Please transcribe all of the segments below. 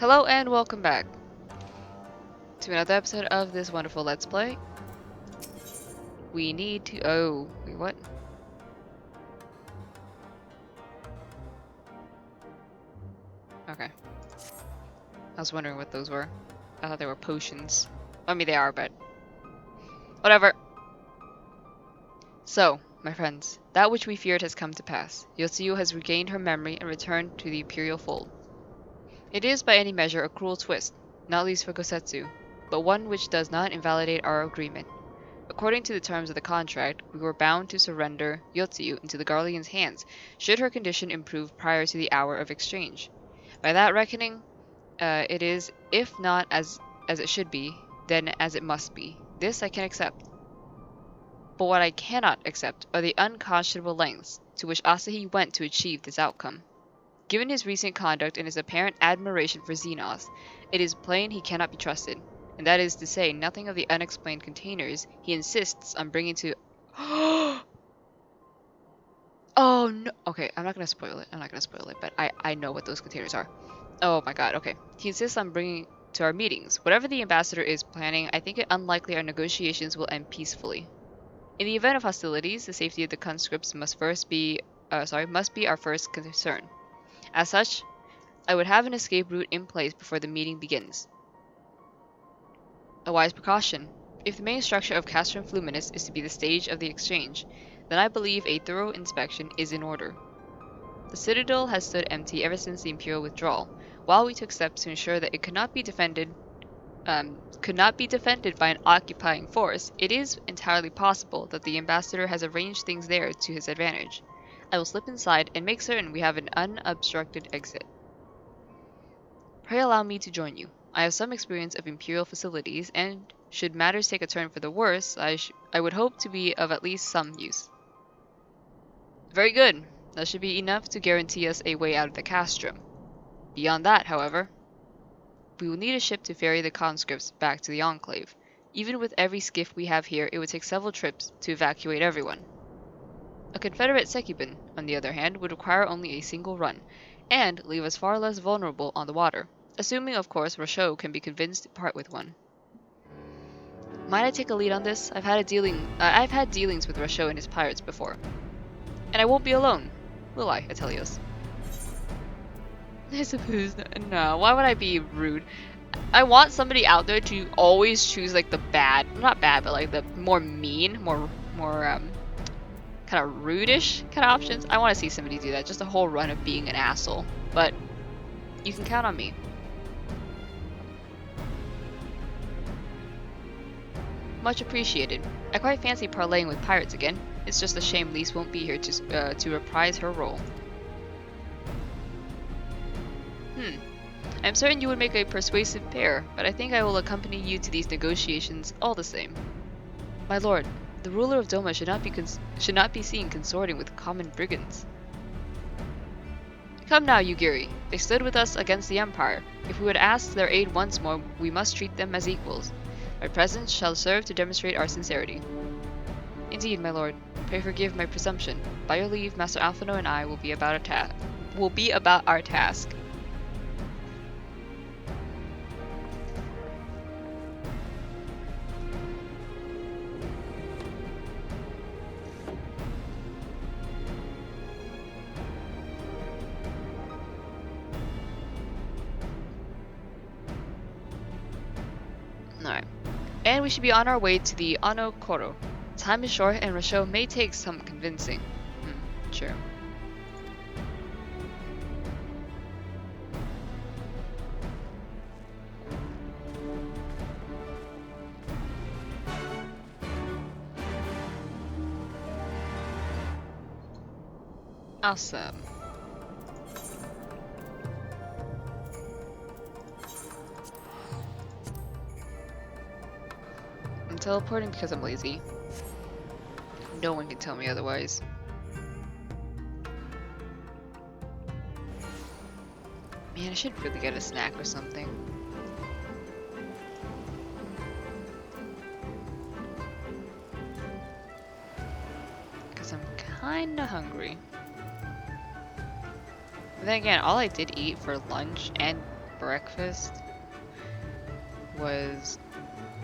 Hello and welcome back to another episode of this wonderful Let's Play. We need to... Oh, wait, what? Okay. I was wondering what those were. I thought they were potions. I mean, they are, but... Whatever. So, my friends, that which we feared has come to pass. Yotsuyu has regained her memory and returned to the Imperial fold. It is by any measure a cruel twist, not least for Kosetsu, but one which does not invalidate our agreement. According to the terms of the contract, we were bound to surrender Yotsuyu into the Guardian's hands should her condition improve prior to the hour of exchange. By that reckoning, it is, if not as it should be, then as it must be. This I can accept. But what I cannot accept are the unconscionable lengths to which Asahi went to achieve this outcome. Given his recent conduct and his apparent admiration for Xenos, it is plain he cannot be trusted, and that is to say nothing of the unexplained containers he insists on bringing to... Oh no! Okay, I'm not gonna spoil it, but I know what those containers are. Oh my god, okay. He insists on bringing to our meetings. Whatever the ambassador is planning, I think it unlikely our negotiations will end peacefully. In the event of hostilities, the safety of the conscripts must be our first concern. As such, I would have an escape route in place before the meeting begins. A wise precaution. If the main structure of Castrum Fluminis is to be the stage of the exchange, then I believe a thorough inspection is in order. The citadel has stood empty ever since the Imperial withdrawal. While we took steps to ensure that it could not be defended by an occupying force, it is entirely possible that the ambassador has arranged things there to his advantage. I will slip inside and make certain we have an unobstructed exit. Pray allow me to join you. I have some experience of Imperial facilities, and should matters take a turn for the worse, I would hope to be of at least some use. Very good. That should be enough to guarantee us a way out of the Castrum. Beyond that, however, we will need a ship to ferry the conscripts back to the Enclave. Even with every skiff we have here, it would take several trips to evacuate everyone. A Confederate Sekibun, on the other hand, would require only a single run, and leave us far less vulnerable on the water, assuming, of course, Rochot can be convinced to part with one. Might I take a lead on this? I've had dealings with Rochot and his pirates before. And I won't be alone, will I, Atelios? I suppose no. Why would I be rude? I want somebody out there to always choose like the bad, not bad, but like the more mean, more kind of rude-ish kind of options. I want to see somebody do that. Just a whole run of being an asshole. But you can count on me. Much appreciated. I quite fancy parlaying with pirates again. It's just a shame Lise won't be here to reprise her role. I'm certain you would make a persuasive pair, but I think I will accompany you to these negotiations all the same. My lord, the ruler of Doma should not be seen consorting with common brigands. Come now, Yugiri. They stood with us against the Empire. If we would ask their aid once more, we must treat them as equals. My presence shall serve to demonstrate our sincerity. Indeed, my lord. Pray forgive my presumption. By your leave, Master Alphino and I will be about our task. Alright. And we should be on our way to the Ano Koro. Time is short and Rochot may take some convincing. True. Awesome. I'm teleporting because I'm lazy. No one can tell me otherwise. Man, I should really get a snack or something. Because I'm kinda hungry. But then again, all I did eat for lunch and breakfast was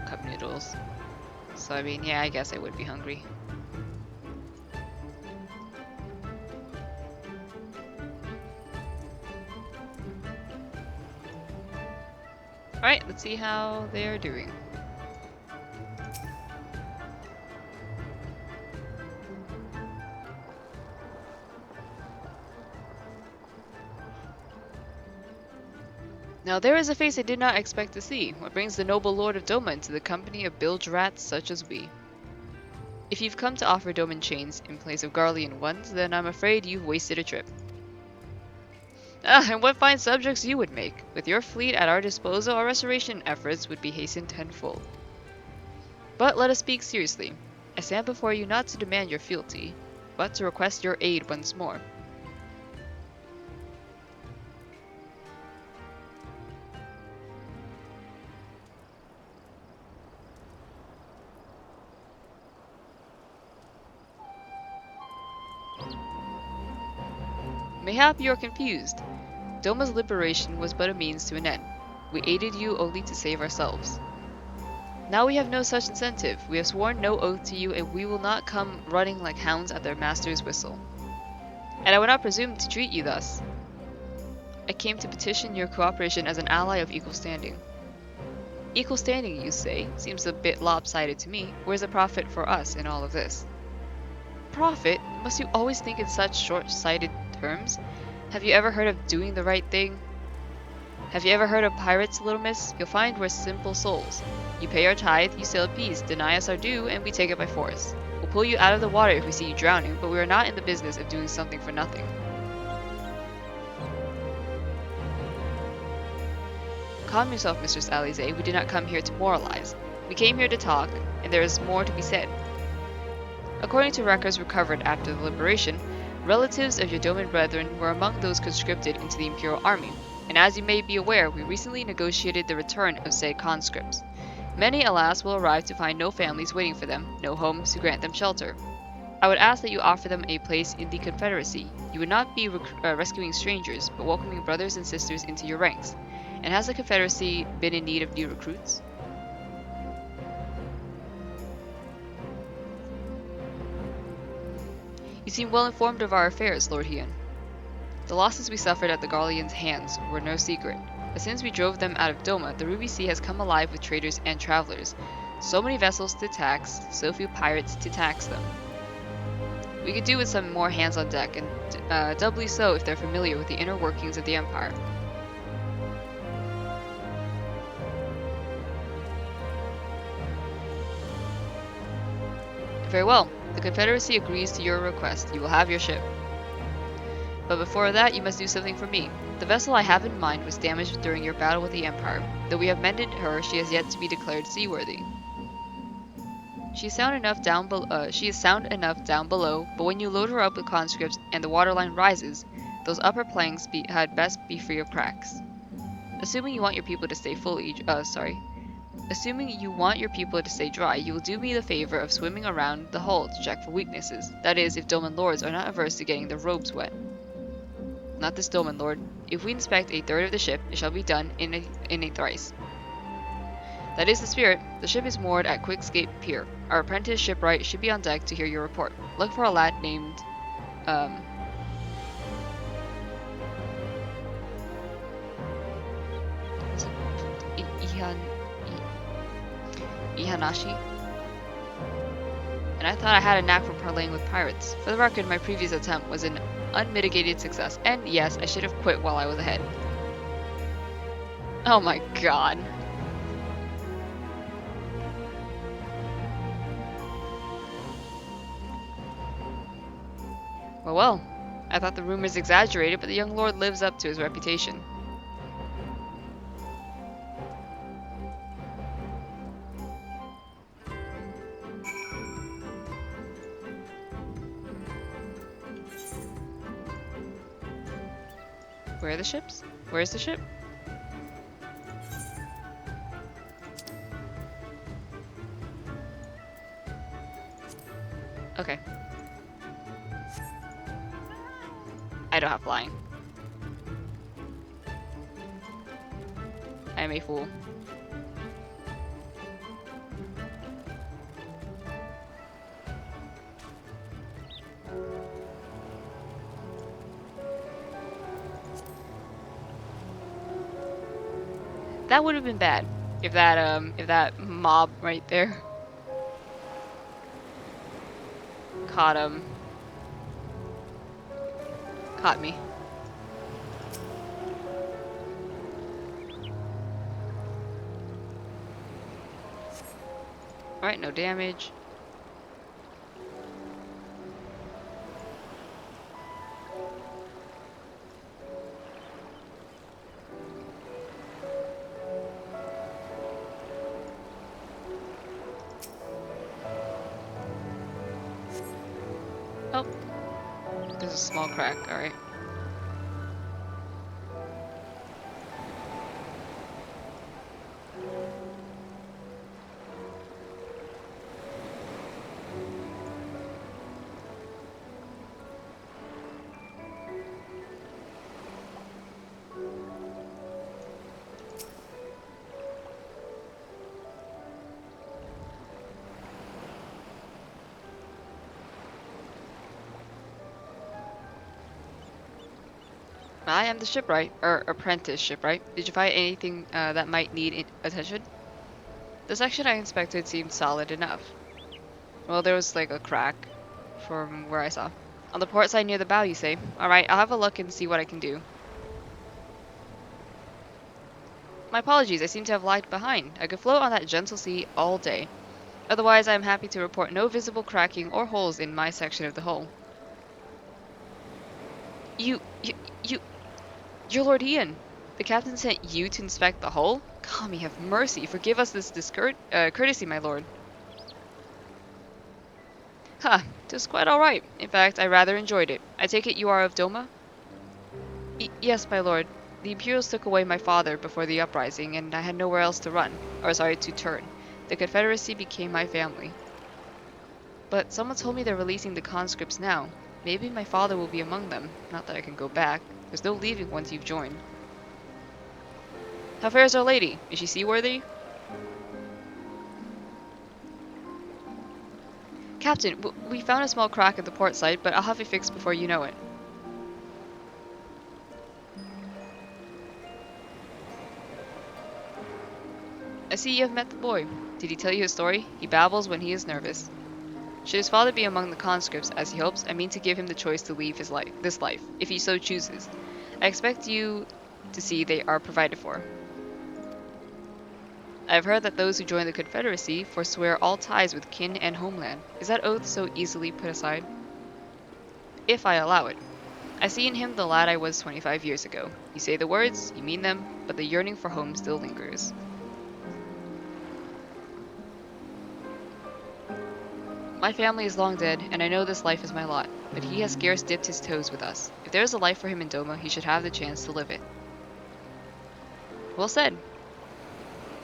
cup noodles. So I mean, yeah, I guess I would be hungry. Alright, let's see how they are doing. Now there is a face I did not expect to see. What brings the noble lord of Doma into the company of bilge rats such as we? If you've come to offer Doman chains in place of Garlean ones, then I'm afraid you've wasted a trip. Ah, and what fine subjects you would make! With your fleet at our disposal, our restoration efforts would be hastened tenfold. But let us speak seriously. I stand before you not to demand your fealty, but to request your aid once more. Mayhap you are confused. Doma's liberation was but a means to an end. We aided you only to save ourselves. Now we have no such incentive. We have sworn no oath to you, and we will not come running like hounds at their master's whistle. And I would not presume to treat you thus. I came to petition your cooperation as an ally of equal standing. Equal standing, you say? Seems a bit lopsided to me. Where's the profit for us in all of this? Profit? Must you always think in such short-sighted terms? Have you ever heard of doing the right thing? Have you ever heard of pirates, little miss? You'll find we're simple souls. You pay our tithe, you sail at peace, deny us our due, and we take it by force. We'll pull you out of the water if we see you drowning, but we are not in the business of doing something for nothing. Calm yourself, Mistress Alize. We did not come here to moralize. We came here to talk, and there is more to be said. According to records recovered after the liberation, relatives of your Doman brethren were among those conscripted into the Imperial Army, and as you may be aware, we recently negotiated the return of said conscripts. Many, alas, will arrive to find no families waiting for them, no homes to grant them shelter. I would ask that you offer them a place in the Confederacy. You would not be rescuing strangers, but welcoming brothers and sisters into your ranks. And has the Confederacy been in need of new recruits? You seem well informed of our affairs, Lord Hian. The losses we suffered at the Garleans' hands were no secret, but since we drove them out of Doma, the Ruby Sea has come alive with traders and travelers. So many vessels to tax, so few pirates to tax them. We could do with some more hands on deck, and doubly so if they're familiar with the inner workings of the Empire. Very well. The Confederacy agrees to your request. You will have your ship. But before that, you must do something for me. The vessel I have in mind was damaged during your battle with the Empire. Though we have mended her, she has yet to be declared seaworthy. She is sound enough down below, but when you load her up with conscripts and the waterline rises, those upper planks had best be free of cracks. Assuming you want your people to stay dry, you will do me the favor of swimming around the hull to check for weaknesses. That is, if Doman lords are not averse to getting their robes wet. Not this Doman lord. If we inspect a third of the ship, it shall be done in a thrice. That is the spirit. The ship is moored at Quickscape Pier. Our apprentice shipwright should be on deck to hear your report. Look for a lad named, Ihanashi? And I thought I had a knack for parlaying with pirates. For the record, my previous attempt was an unmitigated success, and yes, I should have quit while I was ahead. Oh my god. Well, I thought the rumors exaggerated, but the young lord lives up to his reputation. Where are the ships? Where's the ship? Okay. I don't have flying. I am a fool. That would have been bad if that mob right there caught caught me. Alright, no damage. Oh, there's a small crack, alright. I am the shipwright, or apprentice shipwright. Did you find anything that might need attention? The section I inspected seemed solid enough. Well, there was like a crack from where I saw. On the port side near the bow, you say? Alright, I'll have a look and see what I can do. My apologies, I seem to have lagged behind. I could float on that gentle sea all day. Otherwise, I am happy to report no visible cracking or holes in my section of the hull. You, you, you, you're Lord Ian. The captain sent you to inspect the hull? Kami, have mercy. Forgive us this courtesy, my lord. Huh, it was quite alright. In fact, I rather enjoyed it. I take it you are of Doma? Yes, my lord. The Imperials took away my father before the uprising, and I had nowhere else to run. Or sorry, to turn. The Confederacy became my family. But someone told me they're releasing the conscripts now. Maybe my father will be among them. Not that I can go back. There's no leaving once you've joined. How fares our lady? Is she seaworthy? Captain, we found a small crack at the port side, but I'll have it fixed before you know it. I see you have met the boy. Did he tell you his story? He babbles when he is nervous. Should his father be among the conscripts, as he hopes, I mean to give him the choice to leave this life, if he so chooses. I expect you to see they are provided for. I have heard that those who join the Confederacy forswear all ties with kin and homeland. Is that oath so easily put aside? If I allow it. I see in him the lad I was 25 years ago. You say the words, you mean them, but the yearning for home still lingers. My family is long dead, and I know this life is my lot, but he has scarce dipped his toes with us. If there is a life for him in Doma, he should have the chance to live it. Well said.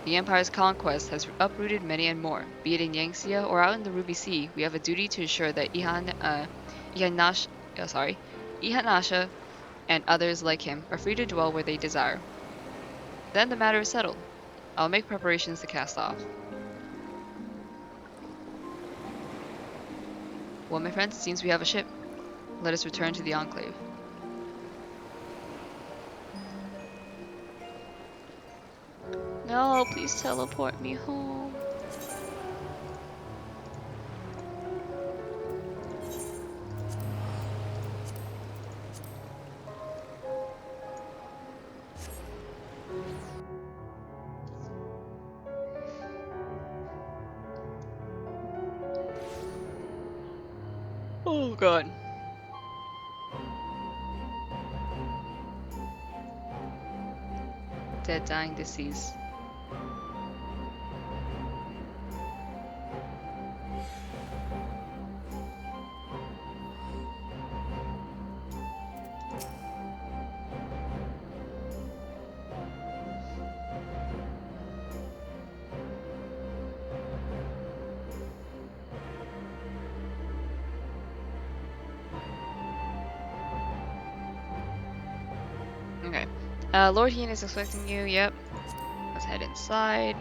The Empire's conquest has uprooted many and more. Be it in Yangtze or out in the Ruby Sea, we have a duty to ensure that Ihanasha and others like him are free to dwell where they desire. Then the matter is settled. I'll make preparations to cast off. Well, my friends, it seems we have a ship. Let us return to the Enclave. No, please teleport me home. Oh god. Dead, dying, deceased. Okay. Lord Hien is expecting you, yep. Let's head inside.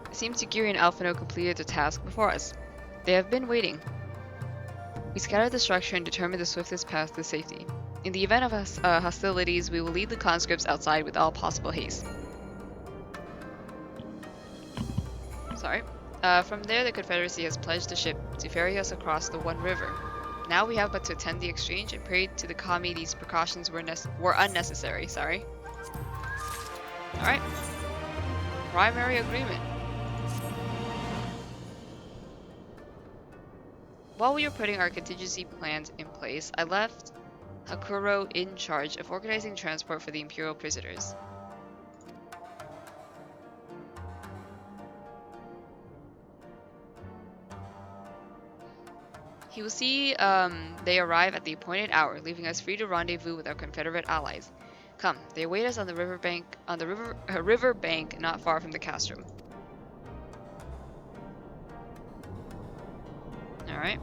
It seems Yugiri and Alphino completed the task before us. They have been waiting. We scattered the structure and determined the swiftest path to safety. In the event of hostilities, we will lead the conscripts outside with all possible haste. Sorry. From there, the Confederacy has pledged a ship to ferry us across the One River. Now we have but to attend the exchange and pray to the Kami these precautions were unnecessary. Sorry. Alright. Primary agreement. While we were putting our contingency plans in place, I left Hakuro in charge of organizing transport for the Imperial prisoners. He will see they arrive at the appointed hour, leaving us free to rendezvous with our Confederate allies. Come, they await us on the river bank not far from the Castrum. All right.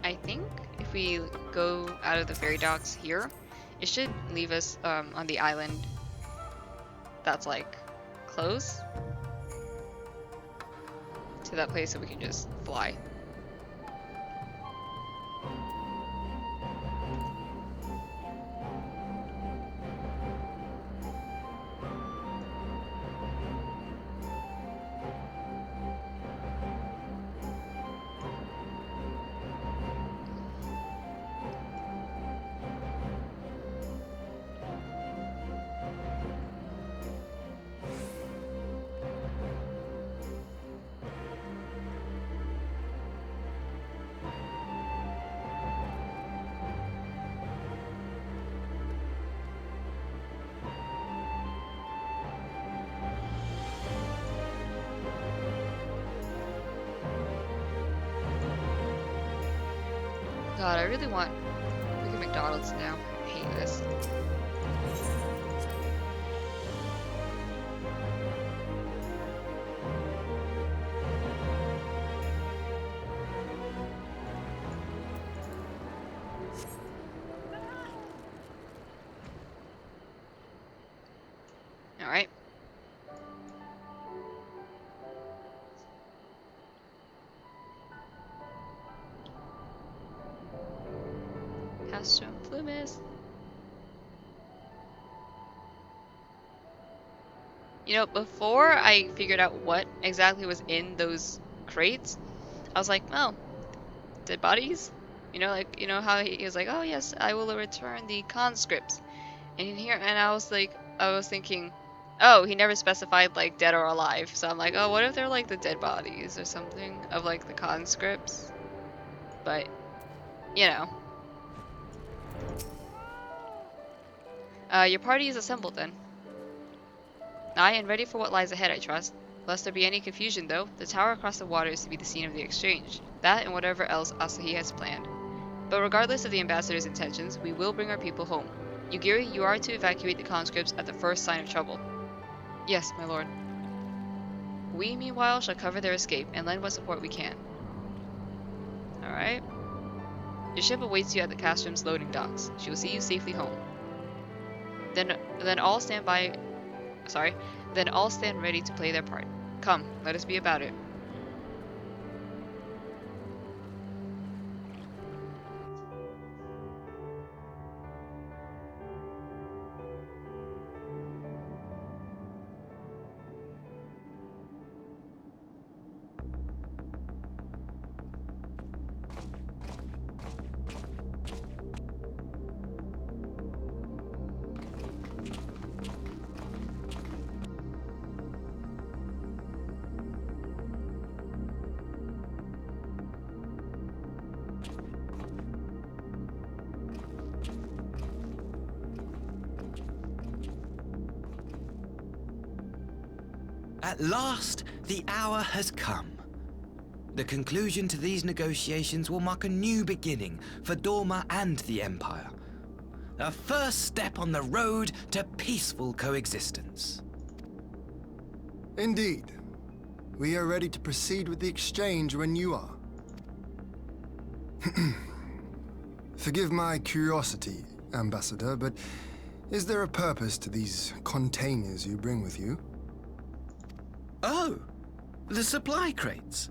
I think if we go out of the ferry docks here, it should leave us on the island that's like close to that place so we can just fly. God, I really want freaking McDonald's now. I hate this. All right. Castrum, Fluminis. You know, before I figured out what exactly was in those crates, I was like, oh, dead bodies? You know, like, you know how he was like, oh yes, I will return the conscripts. And in here, and I was like, I was thinking, oh, he never specified like dead or alive. So I'm like, oh, what if they're like the dead bodies or something of like the conscripts? But, you know. Your party is assembled then. Aye, and ready for what lies ahead, I trust. Lest there be any confusion, though, the tower across the water is to be the scene of the exchange. That and whatever else Asahi has planned. But regardless of the ambassador's intentions, we will bring our people home. Yugiri, you are to evacuate the conscripts at the first sign of trouble. Yes, my lord. We, meanwhile, shall cover their escape and lend what support we can. Alright. Your ship awaits you at the Castrum's loading docks. She will see you safely home. Then all stand ready to play their part. Come, let us be about it. At last, the hour has come. The conclusion to these negotiations will mark a new beginning for Dorma and the Empire. A first step on the road to peaceful coexistence. Indeed. We are ready to proceed with the exchange when you are. Forgive my curiosity, Ambassador, but is there a purpose to these containers you bring with you? Oh, the supply crates.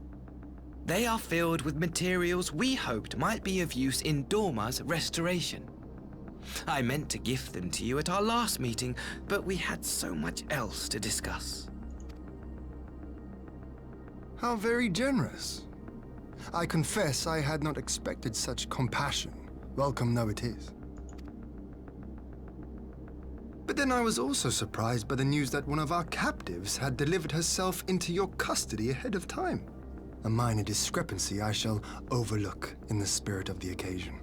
They are filled with materials we hoped might be of use in Dorma's restoration. I meant to gift them to you at our last meeting, but we had so much else to discuss. How very generous. I confess I had not expected such compassion, welcome though it is. But then I was also surprised by the news that one of our captives had delivered herself into your custody ahead of time. A minor discrepancy I shall overlook in the spirit of the occasion.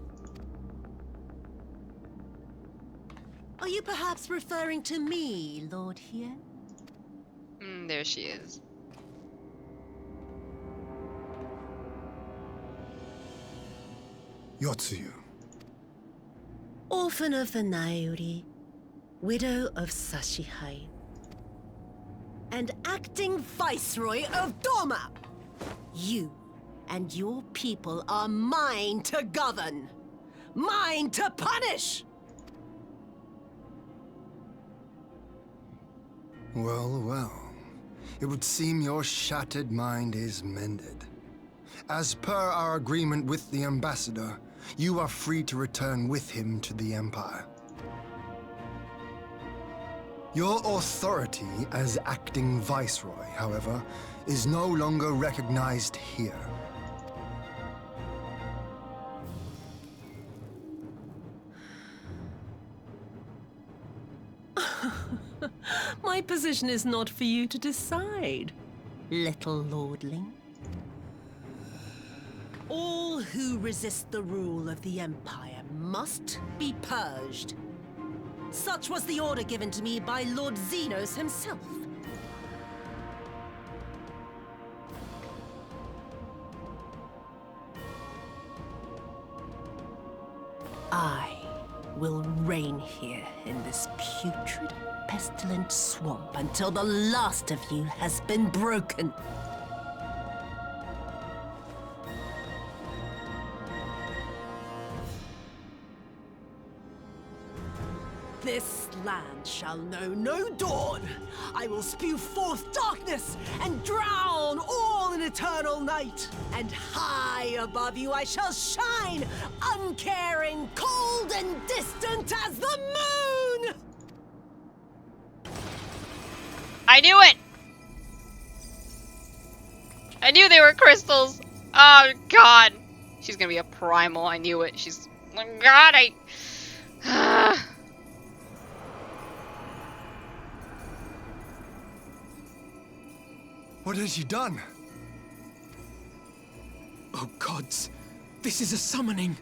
Are you perhaps referring to me, Lord Hien? There she is. Yotsuyu. Orphan of the Nairi, widow of Sashihai, and acting Viceroy of Dorma. You and your people are mine to govern, mine to punish! Well, well. It would seem your shattered mind is mended. As per our agreement with the Ambassador, you are free to return with him to the Empire. Your authority as acting Viceroy, however, is no longer recognized here. My position is not for you to decide, little lordling. All who resist the rule of the Empire must be purged. Such was the order given to me by Lord Xenos himself. I will reign here in this putrid, pestilent swamp until the last of you has been broken. This land shall know no dawn. I will spew forth darkness and drown all in eternal night. And high above you I shall shine, uncaring, cold and distant as the moon! I knew it! I knew they were crystals! Oh god! She's gonna be a primal, I knew it. She's... Oh god, What has she done? Oh gods, this is a summoning.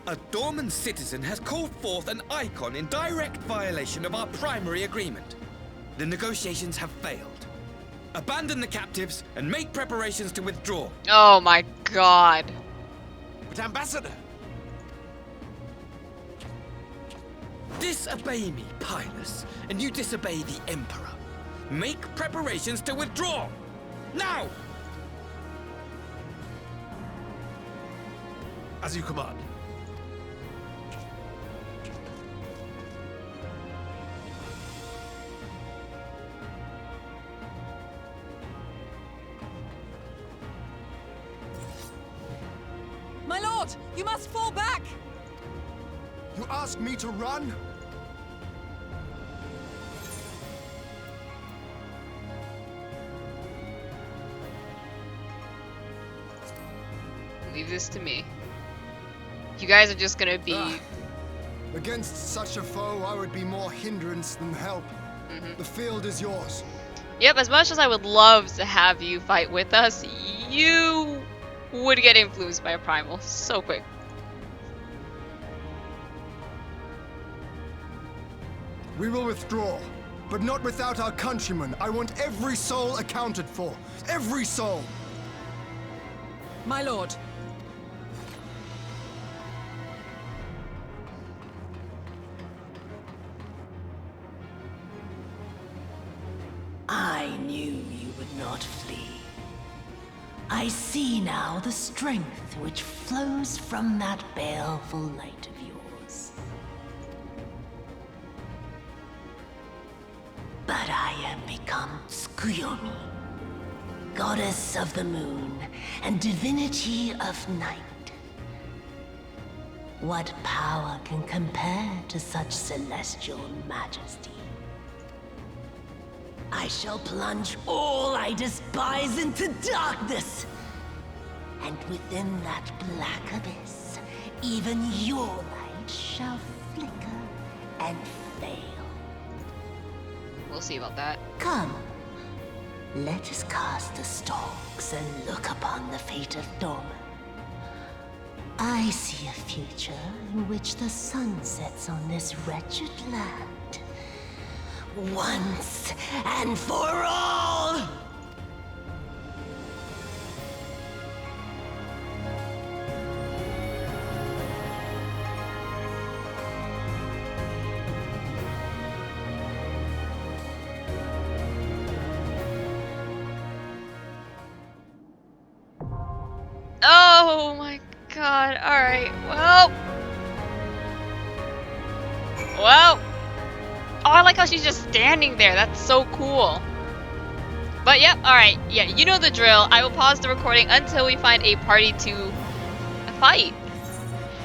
A Dorman citizen has called forth an icon in direct violation of our primary agreement. The negotiations have failed. Abandon the captives and make preparations to withdraw. Oh my god. But Ambassador! Disobey me, Pilus, and you disobey the Emperor. Make preparations to withdraw! Now! As you command. My lord, you must fall back! You ask me to run? Leave this to me. You guys are just gonna be... Against such a foe, I would be more hindrance than help. The field is yours. Yep, as much as I would love to have you fight with us, you would get influenced by a primal so quick. We will withdraw, but not without our countrymen. I want every soul accounted for. Every soul! My lord. I knew you would not flee. I see now the strength which flows from that baleful light of yours. But I am become Skuyomi, goddess of the moon and divinity of night. What power can compare to such celestial majesty? I shall plunge all I despise into darkness. And within that black abyss, even your light shall flicker and fail. We'll see about that. Come, let us cast the stalks and look upon the fate of Dorma. I see a future in which the sun sets on this wretched land. Once and for all! Oh my god, alright, well... Well... Oh, I like how she's just standing there. That's so cool. But yep, alright. Yeah, you know the drill. I will pause the recording until we find a party to fight.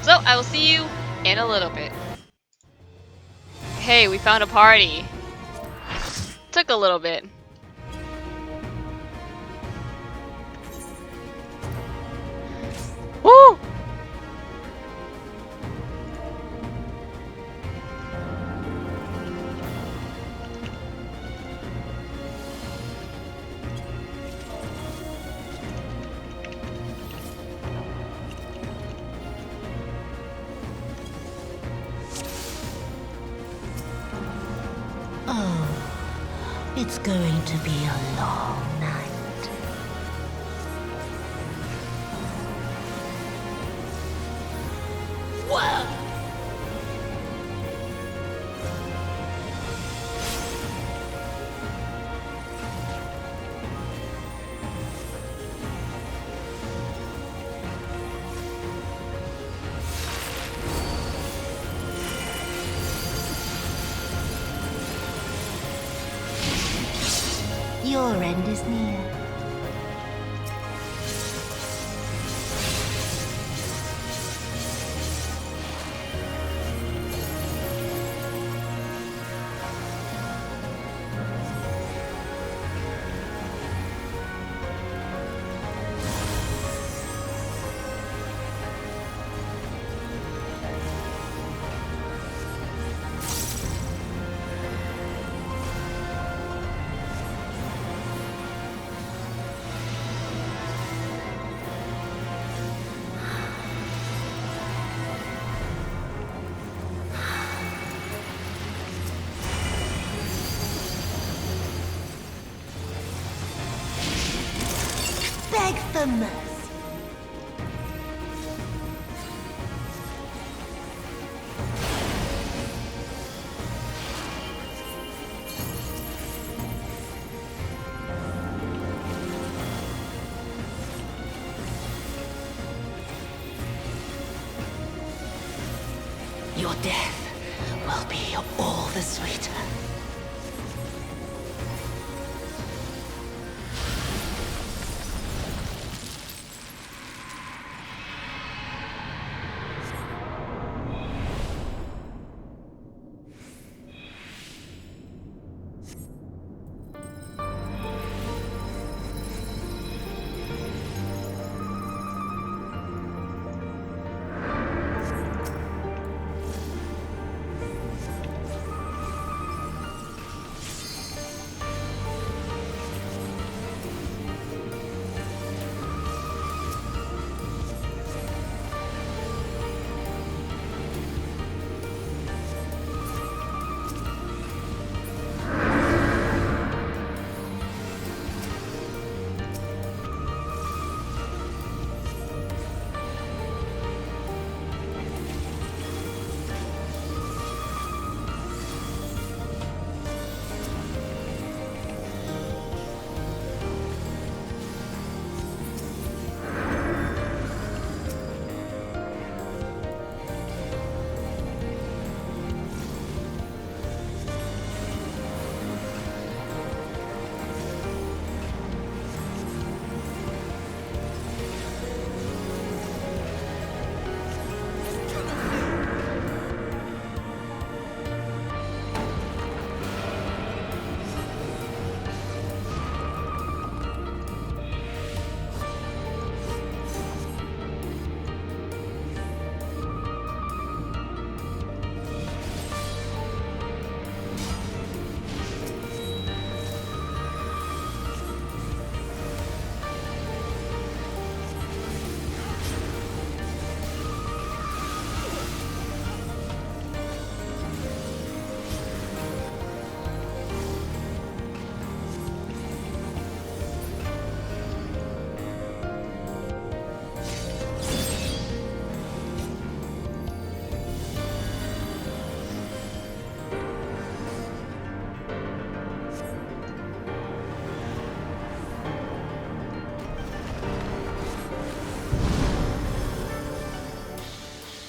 So, I will see you in a little bit. Hey, we found a party. Took a little bit. Woo! It's going to be a long night. Whoa! Your end is near. Beg for mercy. your death will be all the sweeter.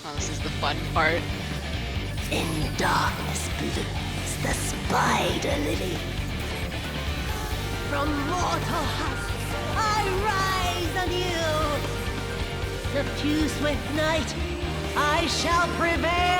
Oh, this is the fun part. In darkness blooms the spider lily. From mortal husks I rise anew. Suffused with night, I shall prevail.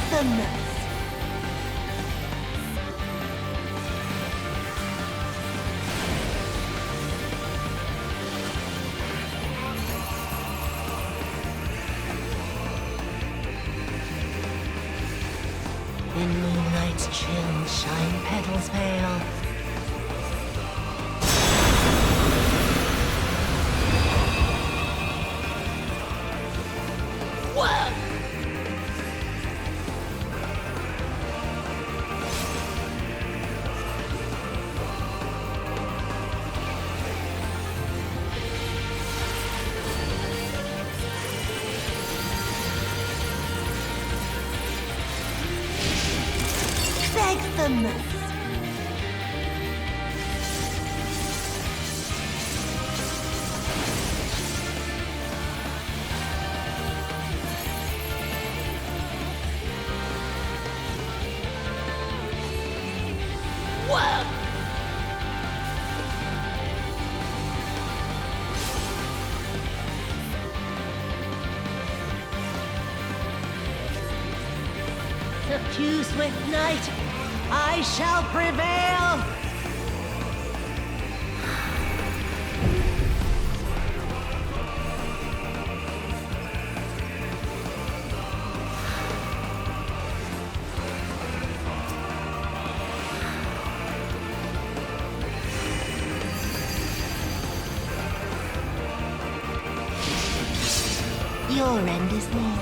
Them. In moonlight's chill shine petals pale. Whoa! Them. Whoa! Suffused with night, I shall prevail! Your end is near.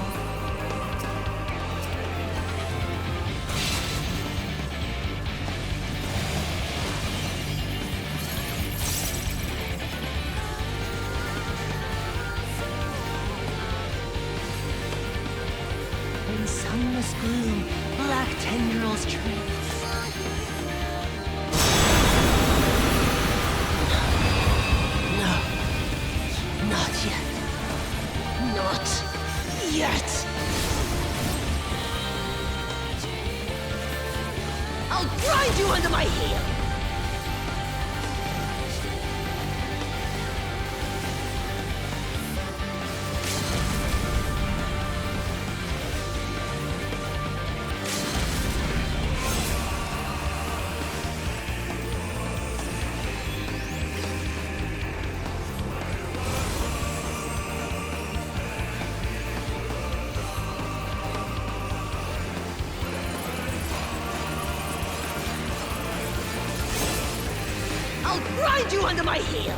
I'll grind you under my heel!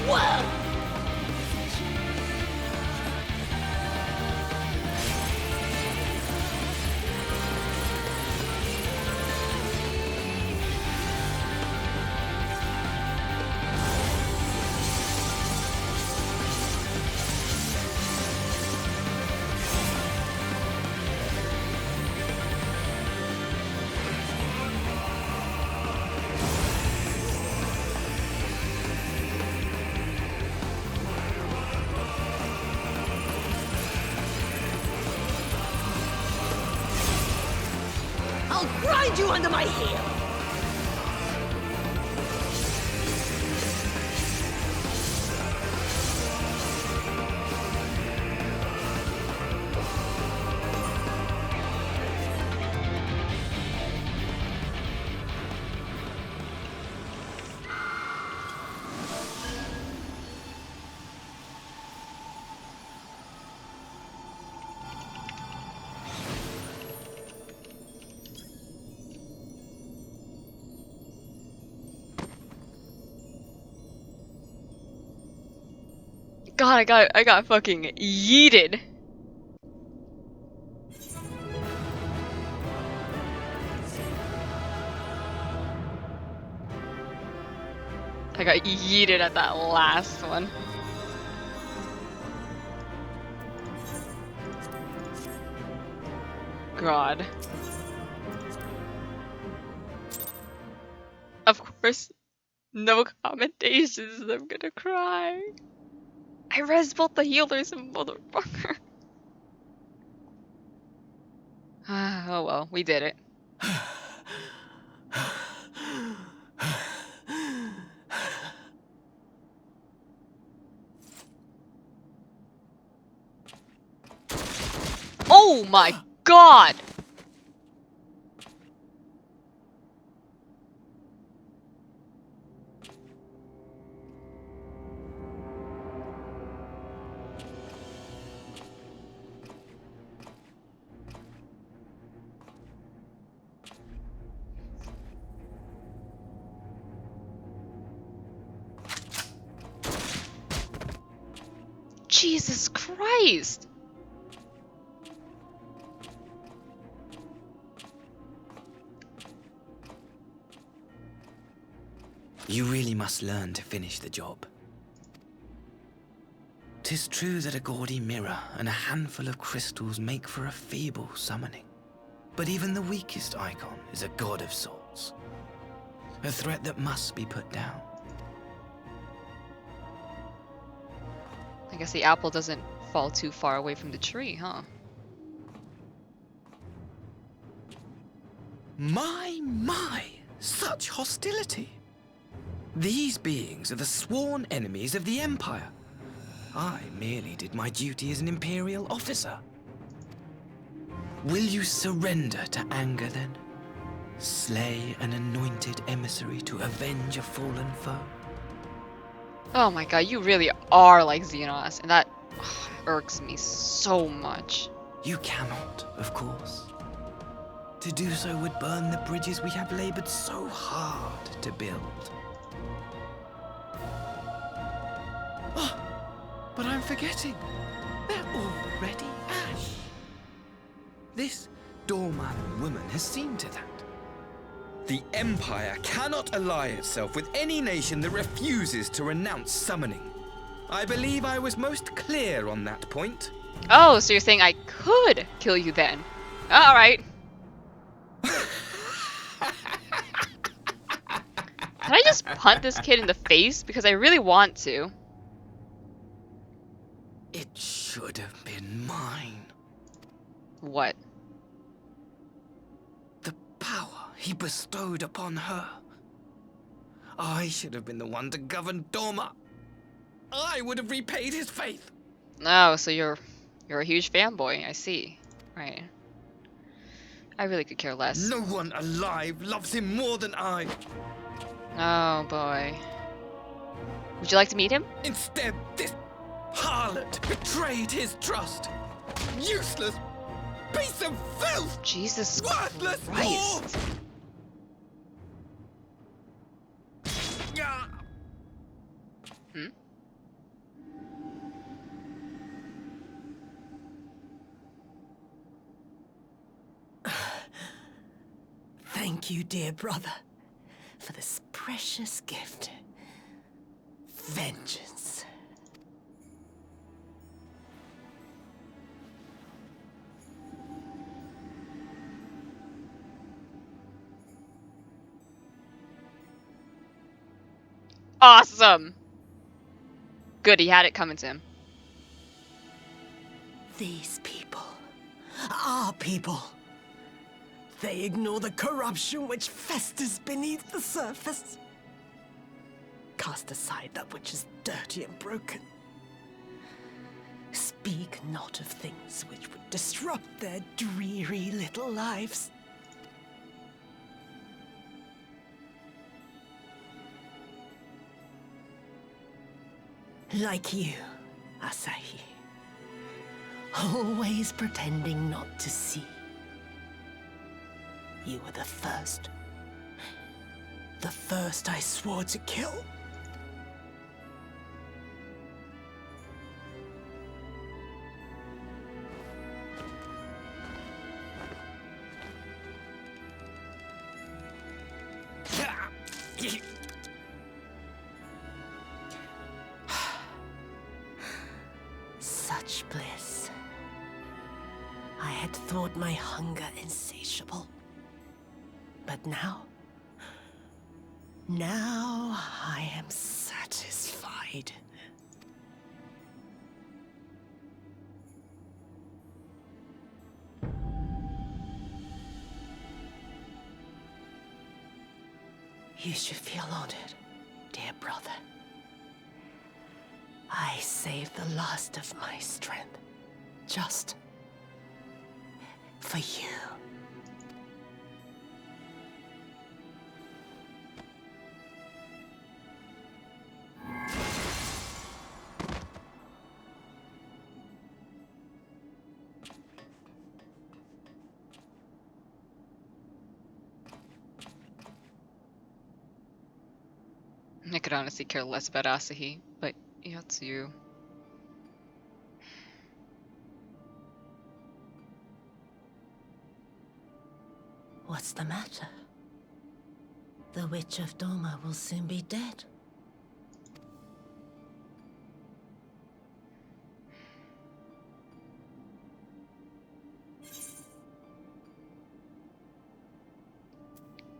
Whoa! I'll grind you under my heel! God, I got fucking yeeted. I got yeeted at that last one. God. Of course, no commentations. I'm gonna cry. I res both the healers, motherfucker. Oh well, we did it. Oh my god! Jesus Christ! You really must learn to finish the job. 'Tis true that a gaudy mirror and a handful of crystals make for a feeble summoning. But even the weakest icon is a god of sorts. A threat that must be put down. I guess the apple doesn't fall too far away from the tree, huh? My, such hostility! These beings are the sworn enemies of the Empire. I merely did my duty as an Imperial officer. Will you surrender to anger then? Slay an anointed emissary to avenge a fallen foe? Oh my god, you really are like Xenos, and that irks me so much. You cannot, of course. To do so would burn the bridges we have labored so hard to build. Oh, but I'm forgetting. They're already ash. This doorman woman has seen to that. The Empire cannot ally itself with any nation that refuses to renounce summoning. I believe I was most clear on that point. Oh, so you're saying I could kill you then? Alright. Can I just punt this kid in the face? Because I really want to. It should have been mine. What? The power he bestowed upon her. I should have been the one to govern Dorma. I would have repaid his faith. Oh, so you're a huge fanboy, I see. Right. I really could care less. No one alive loves him more than I. Oh boy. Would you like to meet him? Instead, this harlot betrayed his trust. Useless piece of filth! Jesus Worthless Christ. whore! Hmm? Thank you, dear brother, for this precious gift. Vengeance. Awesome! Good, he had it coming to him. These people, our people, they ignore the corruption which festers beneath the surface. Cast aside that which is dirty and broken. Speak not of things which would disrupt their dreary little lives. Like you, Asahi. Always pretending not to see. You were the first. The first I swore to kill. Such bliss. I had thought my hunger insatiable. But now I am satisfied. You should feel honored, dear brother. I saved the last of my strength, just for you. I could honestly care less about Asahi, but yeah, it's you. What's the matter? The Witch of Doma will soon be dead.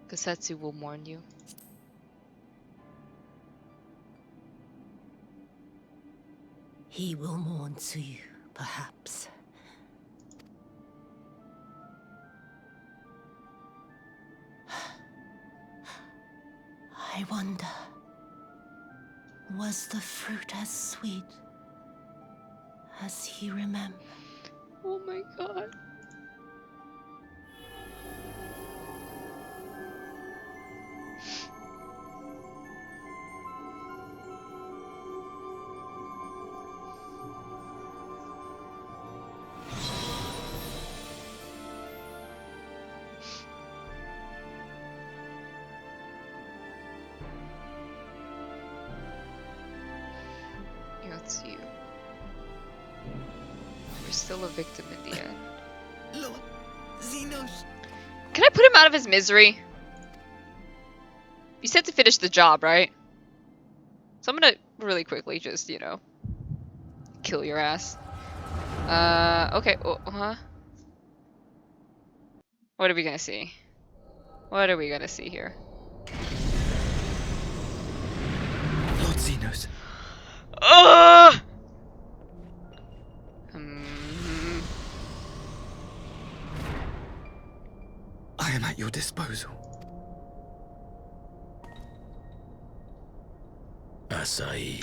Kasetsu will mourn you. He will mourn too, perhaps. I wonder, was the fruit as sweet as he remembered? Oh my god. Yeah, it's you. You're still a victim in the end. Lord, Xenos. Can I put him out of his misery? You said to finish the job, right? So I'm gonna really quickly just, you know, kill your ass. Okay. Oh, huh? What are we gonna see? What are we gonna see here? Lord Xenos. Ugh! I am at your disposal. Asahi,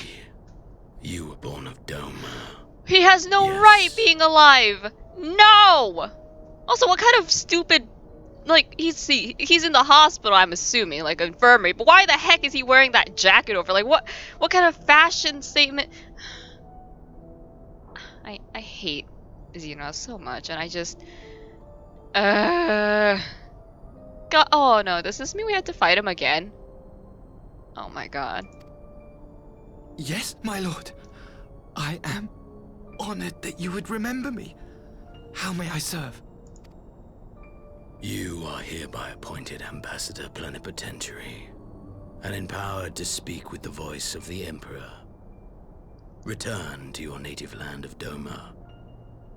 you were born of Doma. He has no Yes. right being alive! No! Also, what kind of stupid, like, he's in the hospital, I'm assuming, like infirmary, but why the heck is he wearing that jacket over? Like, what kind of fashion statement? I hate Xenos so much, and I just, God, oh no, does this mean we have to fight him again? Oh my god. Yes, my lord. I am honored that you would remember me. How may I serve? You are hereby appointed Ambassador Plenipotentiary, and empowered to speak with the voice of the Emperor. Return to your native land of Doma,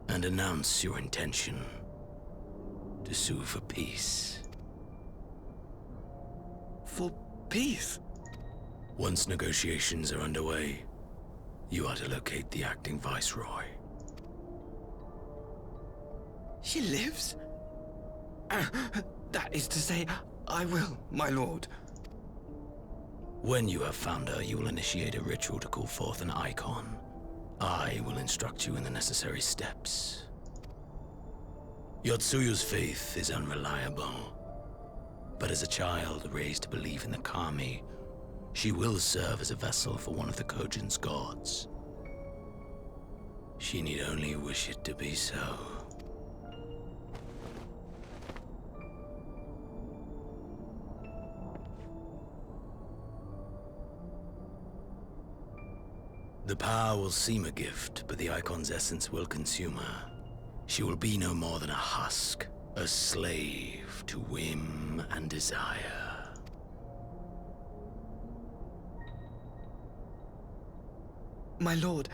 and announce your intention to sue for peace. For peace? Once negotiations are underway, you are to locate the acting Viceroy. She lives? That is to say, I will, my lord. When you have found her, you will initiate a ritual to call forth an icon. I will instruct you in the necessary steps. Yotsuyu's faith is unreliable, but as a child raised to believe in the Kami, she will serve as a vessel for one of the Kojin's gods. She need only wish it to be so. The power will seem a gift, but the icon's essence will consume her. She will be no more than a husk, a slave to whim and desire. My lord,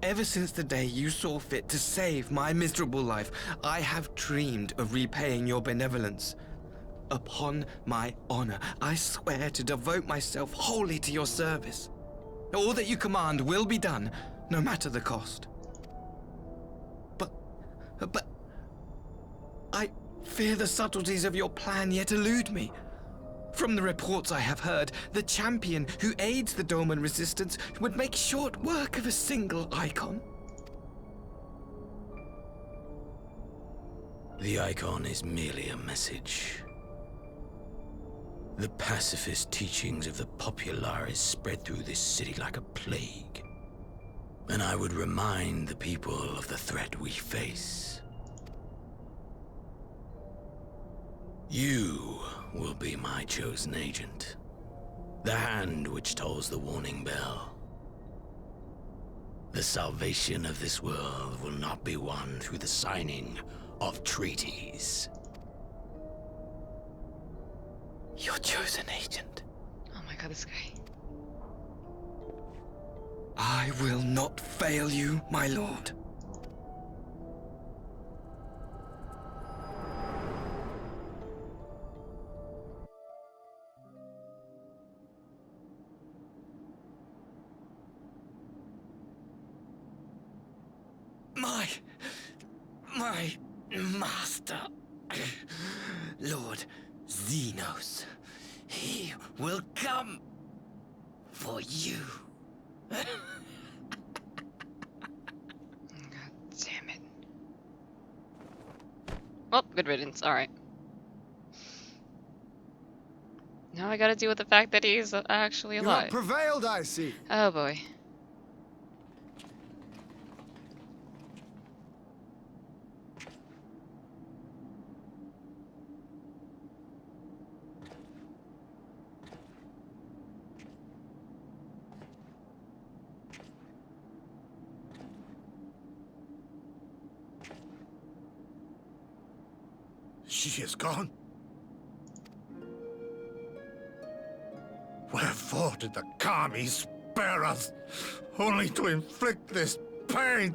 ever since the day you saw fit to save my miserable life, I have dreamed of repaying your benevolence. Upon my honor, I swear to devote myself wholly to your service. All that you command will be done, no matter the cost. But I fear the subtleties of your plan yet elude me. From the reports I have heard, the champion who aids the Doman resistance would make short work of a single icon. The icon is merely a message. The pacifist teachings of the Populares spread through this city like a plague. And I would remind the people of the threat we face. You will be my chosen agent. The hand which tolls the warning bell. The salvation of this world will not be won through the signing of treaties. Your chosen agent. Oh my god, this guy. I will not fail you, my lord. My master, Lord Xenos, he will come for you. God damn it. Well, good riddance. Alright. Now I gotta deal with the fact that he's actually You alive. have prevailed, I see. Oh boy. She is gone. Wherefore did the Kami spare us, only to inflict this pain?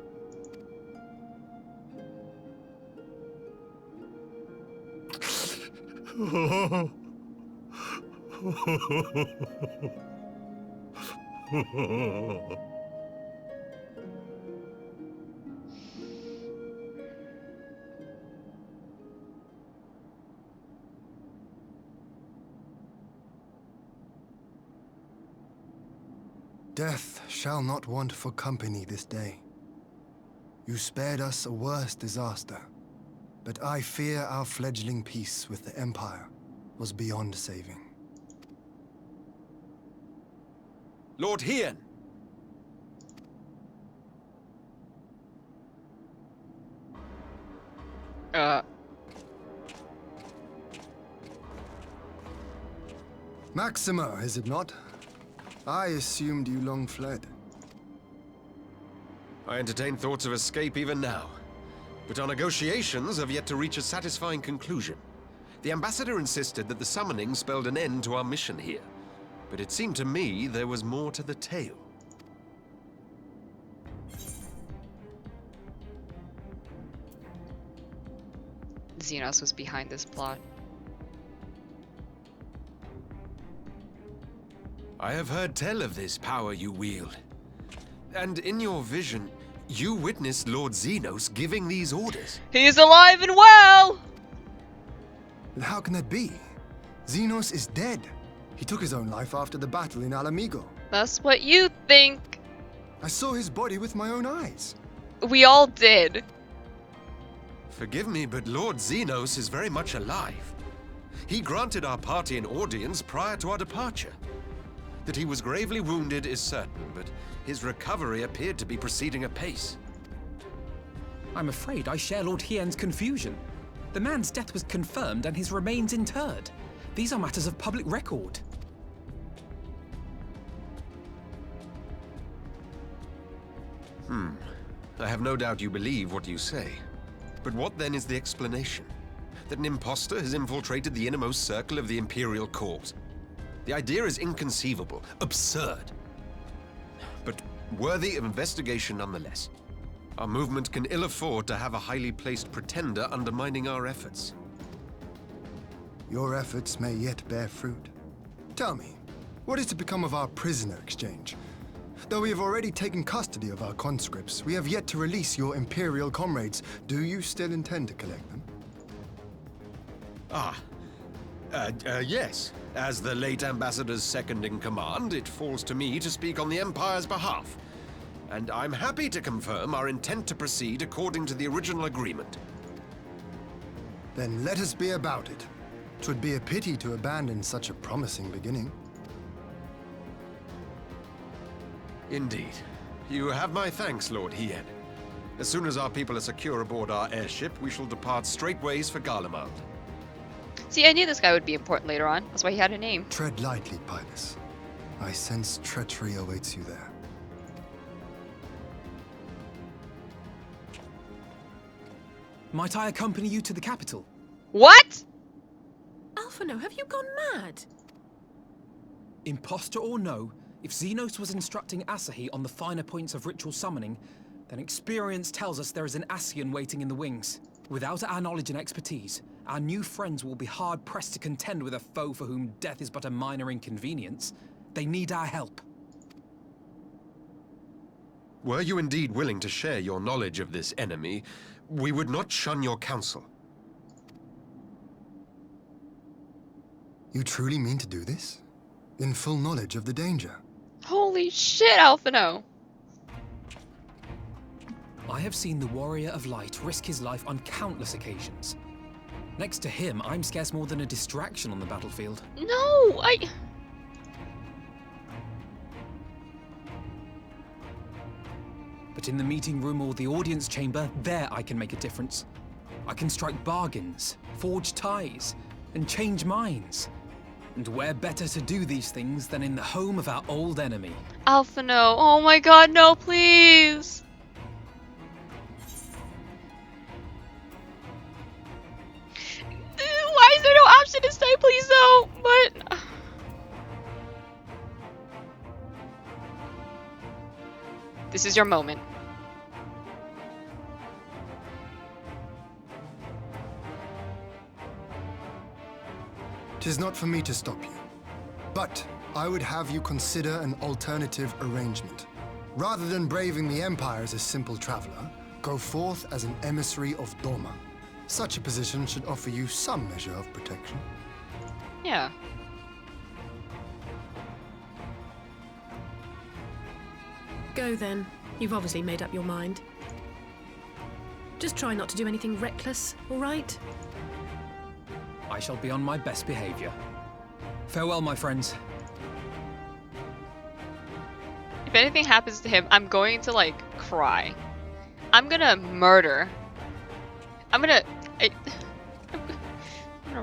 Death shall not want for company this day. You spared us a worse disaster. but I fear our fledgling peace with the Empire was beyond saving. Lord Hien! Maxima, is it not? I assumed you long fled. I entertain thoughts of escape even now. But our negotiations have yet to reach a satisfying conclusion. The ambassador insisted that the summoning spelled an end to our mission here. But it seemed to me there was more to the tale. Xenos was behind this plot. I have heard tell of this power you wield. And in your vision, you witnessed Lord Xenos giving these orders. He's alive and well! How can that be? Xenos is dead. He took his own life after the battle in Alamigo. That's what you think. I saw his body with my own eyes. We all did. Forgive me, but Lord Xenos is very much alive. He granted our party an audience prior to our departure. That he was gravely wounded is certain, but his recovery appeared to be proceeding apace. I'm afraid I share Lord Hien's confusion. The man's death was confirmed and his remains interred. These are matters of public record. I have no doubt you believe what you say. But what then is the explanation? That an impostor has infiltrated the innermost circle of the Imperial Corps? The idea is inconceivable, absurd. But worthy of investigation nonetheless. Our movement can ill afford to have a highly placed pretender undermining our efforts. Your efforts may yet bear fruit. Tell me, what is to become of our prisoner exchange? Though we have already taken custody of our conscripts, we have yet to release your Imperial comrades. Do you still intend to collect them? Yes. As the late Ambassador's second-in-command, it falls to me to speak on the Empire's behalf. And I'm happy to confirm our intent to proceed according to the original agreement. Then let us be about it. 'Twould be a pity to abandon such a promising beginning. Indeed. You have my thanks, Lord Hien. As soon as our people are secure aboard our airship, we shall depart straightways for Garlemald. See, I knew this guy would be important later on. That's why he had a name. Tread lightly, Pilus. I sense treachery awaits you there. Might I accompany you to the capital? What? Alphino, have you gone mad? Imposter or no, if Xenos was instructing Asahi on the finer points of ritual summoning, then experience tells us there is an Ascian waiting in the wings. Without our knowledge and expertise, our new friends will be hard-pressed to contend with a foe for whom death is but a minor inconvenience. They need our help. Were you indeed willing to share your knowledge of this enemy, we would not shun your counsel. You truly mean to do this? In full knowledge of the danger? Holy shit, Alphino. I have seen the Warrior of Light risk his life on countless occasions. Next to him, I'm scarce more than a distraction on the battlefield. No, But in the meeting room or the audience chamber, there I can make a difference. I can strike bargains, forge ties, and change minds. And where better to do these things than in the home of our old enemy? Alphino, oh my god, no, please. Why is there no option to say please though? But this is your moment. Tis not for me to stop you. But I would have you consider an alternative arrangement. Rather than braving the Empire as a simple traveler, go forth as an emissary of Doma. Such a position should offer you some measure of protection. Yeah. Go then. You've obviously made up your mind. Just try not to do anything reckless, all right? I shall be on my best behavior. Farewell, my friends. If anything happens to him, I'm going to, like, cry. I'm gonna murder. I'm gonna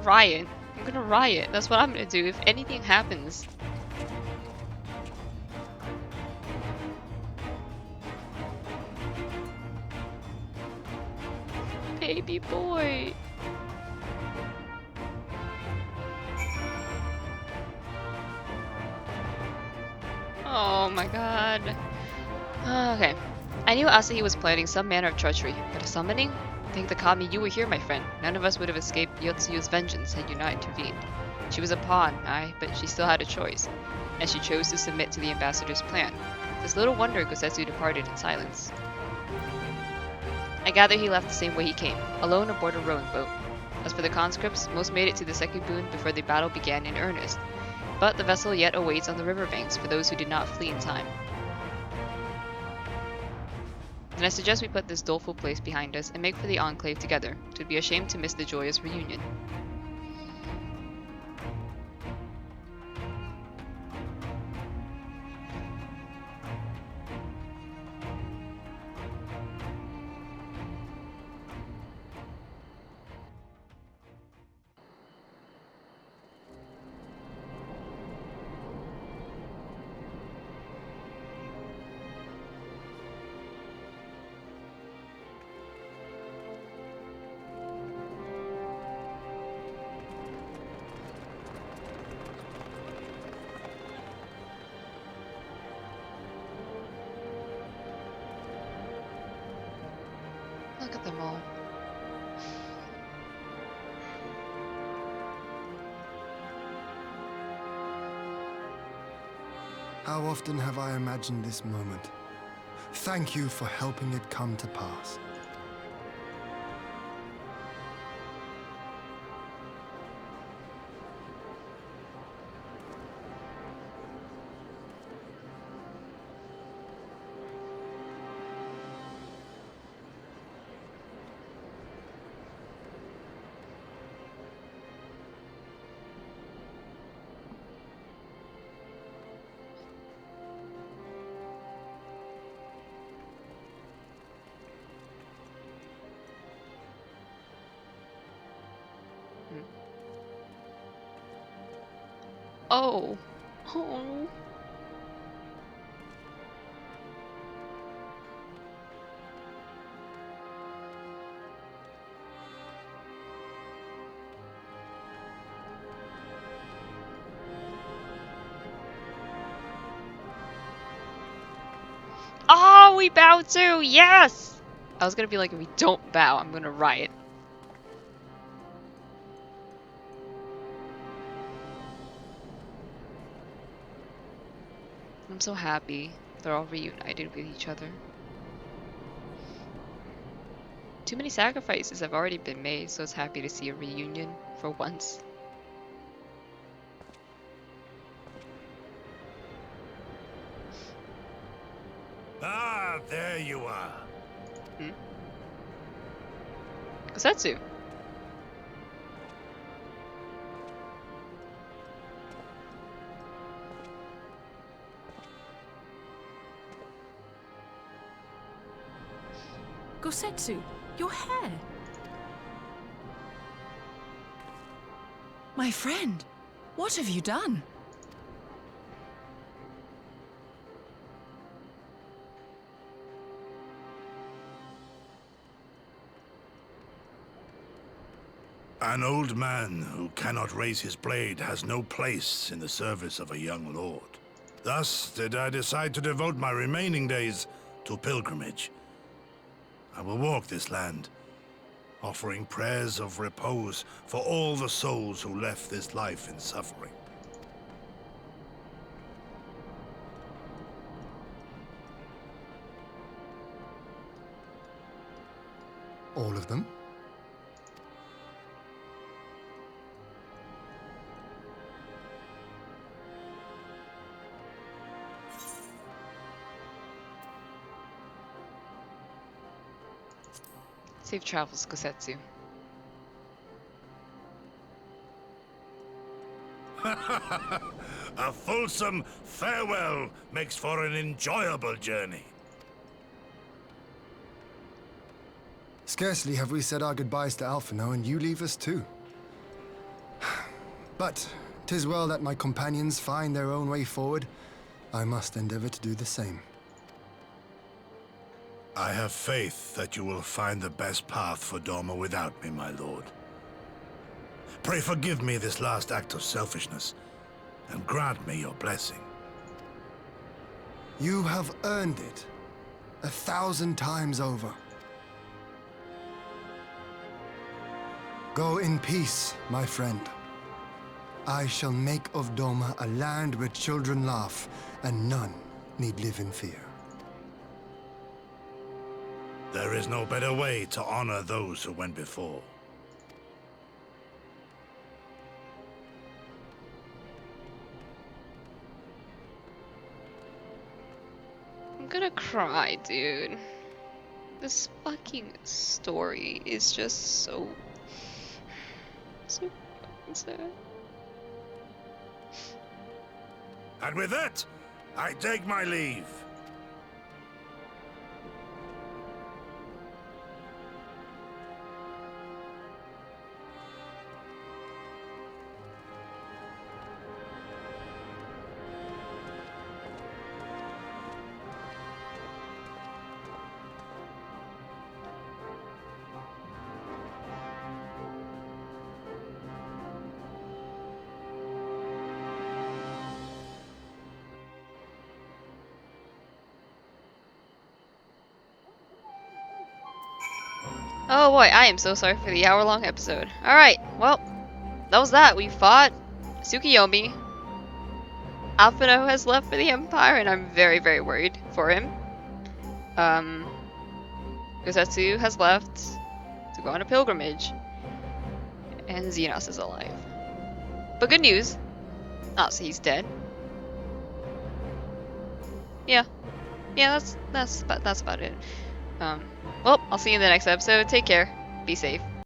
riot. I'm gonna riot. That's what I'm gonna do if anything happens. Baby boy. Oh my god. Okay. I knew Asahi was planning some manner of treachery, but a summoning? Thank the Kami you were here, my friend. None of us would have escaped Yotsuyu's vengeance had you not intervened. She was a pawn, aye, but she still had a choice, and she chose to submit to the ambassador's plan. It's little wonder Gosetsu departed in silence. I gather he left the same way he came, alone aboard a rowing boat. As for the conscripts, most made it to the Sekibun before the battle began in earnest, but the vessel yet awaits on the riverbanks for those who did not flee in time. Then I suggest we put this doleful place behind us and make for the Enclave together. 'Twould be a shame to miss the joyous reunion. Look at them all. How often have I imagined this moment? Thank you for helping it come to pass. Oh. Oh. Oh, we bow too! Yes! I was gonna be like, if we don't bow, I'm gonna riot. I'm so happy they're all reunited with each other. Too many sacrifices have already been made, so it's happy to see a reunion for once. Ah, there you are. Kosetsu. Gosetsu, your hair. My friend, what have you done? An old man who cannot raise his blade has no place in the service of a young lord. Thus did I decide to devote my remaining days to pilgrimage. I will walk this land, offering prayers of repose for all the souls who left this life in suffering. All of them? Safe travels, Kosetsu. A fulsome farewell makes for an enjoyable journey. Scarcely have we said our goodbyes to Alphino, and you leave us too. But 'tis well that my companions find their own way forward. I must endeavor to do the same. I have faith that you will find the best path for Doma without me, my lord. Pray forgive me this last act of selfishness, and grant me your blessing. You have earned it 1,000 times over. Go in peace, my friend. I shall make of Doma a land where children laugh, and none need live in fear. There is no better way to honor those who went before. I'm gonna cry, dude. This fucking story is just so fucking sad. And with that, I take my leave. Oh boy, I am so sorry for the hour-long episode. Alright, well, that was that. We fought Tsukiyomi. Alphino has left for the Empire, and I'm very, very worried for him. Kosetsu has left to go on a pilgrimage. And Xenos is alive. But good news. So he's dead. Yeah. Yeah, that's about it. Well, I'll see you in the next episode. Take care. Be safe.